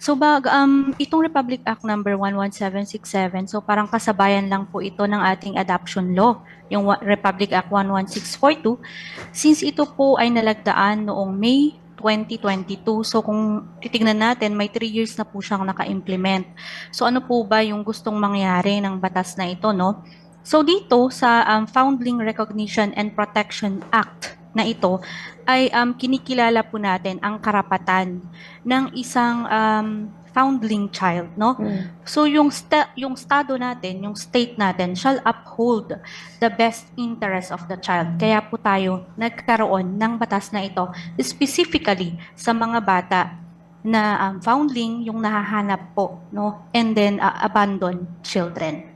Itong Republic Act number 11767, so parang kasabayan lang po ito ng ating adoption law, yung Republic Act 11642, since ito po ay nalagdaan noong May 2022. So kung titignan natin, may 3 years na po siyang naka-implement. So ano po ba yung gustong mangyari ng batas na ito, no? So dito sa Foundling Recognition and Protection Act na ito ay kinikilala po natin ang karapatan ng isang foundling child, no? So yung estado natin, yung state natin shall uphold the best interest of the child. Kaya po tayo nagkaroon ng batas na ito specifically sa mga bata na foundling, yung nahahanap po, no? And then abandoned children.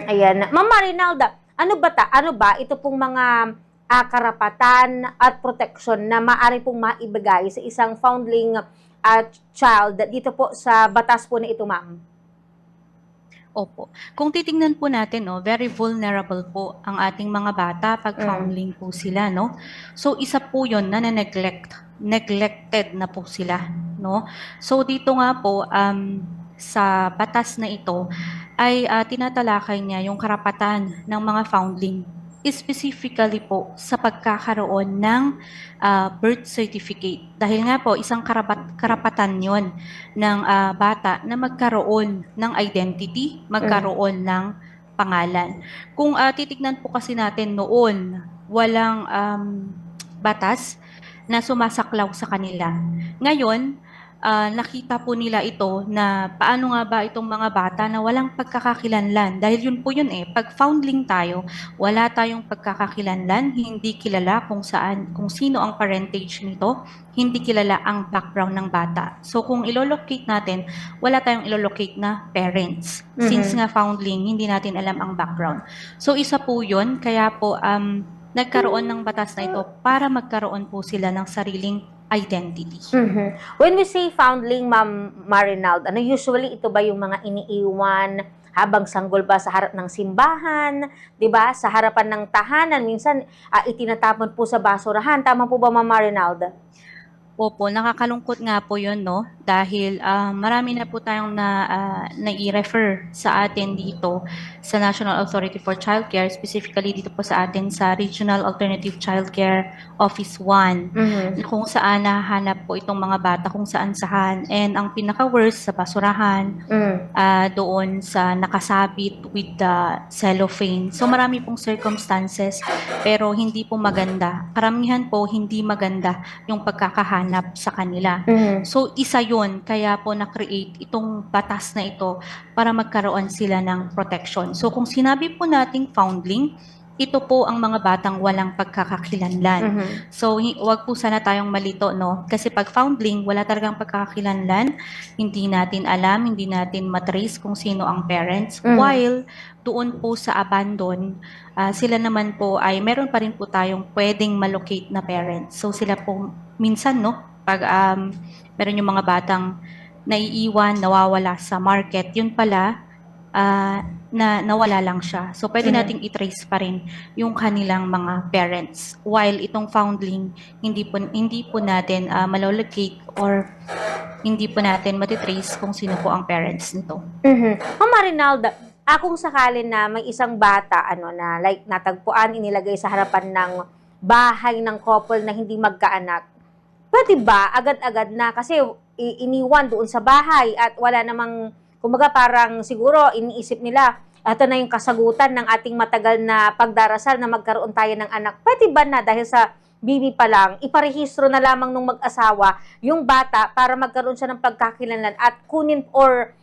Ayan. Ma'am Marinalda, ano ba ito pong mga karapatan at proteksyon na maaari pong maibigay sa isang foundling child dito po sa batas po na ito, ma'am? Opo. Kung titingnan po natin, no, very vulnerable po ang ating mga bata pag foundling po sila, no? So isa po 'yon na neglected na po sila, no? So dito nga po sa batas na ito ay tinatalakay niya yung karapatan ng mga foundling, specifically po sa pagkakaroon ng birth certificate. Dahil nga po, isang karapatan yon ng bata na magkaroon ng identity, magkaroon ng pangalan. Kung titignan po kasi natin noon, walang batas na sumasaklaw sa kanila. Ngayon, nakita po nila ito na paano nga ba itong mga bata na walang pagkakakilanlan. Dahil yun po yun pag foundling tayo, wala tayong pagkakakilanlan, hindi kilala kung sino ang parentage nito, hindi kilala ang background ng bata. So kung ilolocate natin, wala tayong ilolocate na parents. Since nga foundling, hindi natin alam ang background. So isa po yun, kaya po nagkaroon ng batas na ito para magkaroon po sila ng sariling identity. When we say foundling, Ma'am Marinalda, usually ito ba yung mga iniiwan habang sanggol ba sa harap ng simbahan, 'di ba? Sa harapan ng tahanan, minsan itinatapon po sa basurahan. Tama po ba, Ma'am Marinalda? Opo, nakakalungkot nga po yun, no? Dahil marami na po tayong nai-refer sa atin dito sa National Authority for Childcare, specifically dito po sa atin sa Regional Alternative Childcare Office 1, na kung saan nahahanap po itong mga bata kung saan-saan. And ang pinaka-worst sa basurahan, doon sa nakasabit with the cellophane. So marami pong circumstances, pero hindi po maganda. Karamihan po hindi maganda yung pagkakahanap sa kanila. So isa yun, kaya po na-create itong batas na ito para magkaroon sila ng protection. So kung sinabi po nating foundling, ito po ang mga batang walang pagkakakilanlan. So wag po sana tayong malito, no? Kasi pag foundling, wala talagang pagkakakilanlan, hindi natin alam, hindi natin matrace kung sino ang parents. While doon po sa abandon, sila naman po ay meron pa rin po tayong pwedeng malocate na parents. So sila po minsan, no, pag meron yung mga batang naiiwan, nawawala sa market, yun pala na nawala lang siya. So pwede nating i-trace pa rin yung kanilang mga parents. While itong foundling, hindi po natin malolocate or hindi po natin matitrace kung sino po ang parents nito. Ma'am Marinalda, kung sakali na may isang bata na like natagpuan, inilagay sa harapan ng bahay ng couple na hindi magkaanak, pwede ba agad-agad na kasi iniwan doon sa bahay at wala namang, kumbaga parang siguro iniisip nila, ito na yung kasagutan ng ating matagal na pagdarasal na magkaroon tayo ng anak. Pwede ba na dahil sa bibi pa lang, iparehistro na lamang nung mag-asawa yung bata para magkaroon siya ng pagkakilanlan at kunin or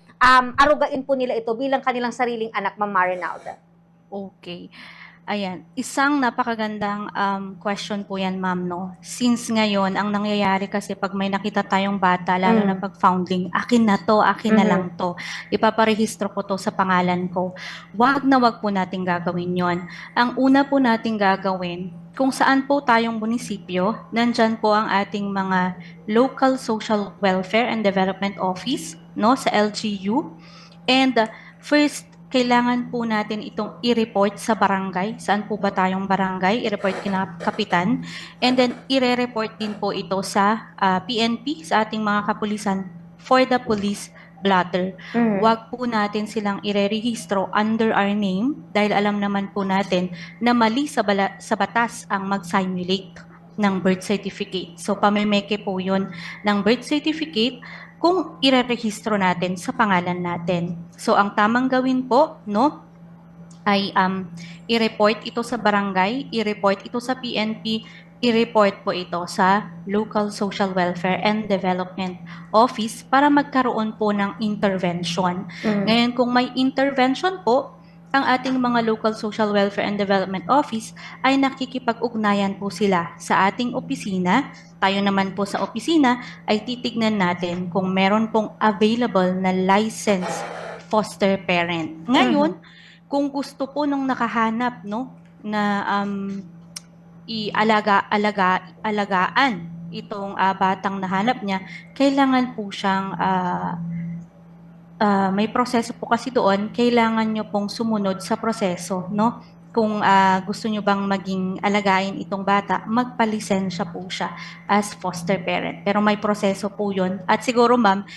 arugain po nila ito bilang kanilang sariling anak, Ma'am Marinalda? Okay. Ayan, isang napakagandang question po yan, ma'am, no? Since ngayon, ang nangyayari kasi pag may nakita tayong bata, lalo na pag foundling, akin na to, akin na lang to. Ipaparehistro ko to sa pangalan ko. Wag na wag po nating gagawin yon. Ang una po nating gagawin, kung saan po tayong munisipyo, nandyan po ang ating mga Local Social Welfare and Development Office, no, sa LGU. And first, kailangan po natin itong i-report sa barangay. Saan po ba tayong barangay? I-report kina kapitan. And then, i-report din po ito sa PNP, sa ating mga kapulisan for the police blotter. Mhm. Huwag po natin silang irerehistro under our name dahil alam naman po natin na mali sa batas ang mag-simulate ng birth certificate. So, pamemeke po yun ng birth certificate kung irerehistro natin sa pangalan natin. So, ang tamang gawin po, no, ay i-report ito sa barangay, i-report ito sa PNP, i-report po ito sa Local Social Welfare and Development Office para magkaroon po ng intervention. Mhm. Ngayon, kung may intervention po, ang ating mga Local Social Welfare and Development Office ay nakikipag-ugnayan po sila sa ating opisina. Tayo naman po sa opisina ay titignan natin kung meron pong available na licensed foster parent. Ngayon, kung gusto po nung nakahanap, no, na alagaan itong batang nahanap niya, kailangan po siyang may proseso po kasi doon, kailangan nyo pong sumunod sa proseso, no? Kung gusto nyo bang maging alagain itong bata, magpalisensya po siya as foster parent. Pero may proseso po yun. At siguro, ma'am,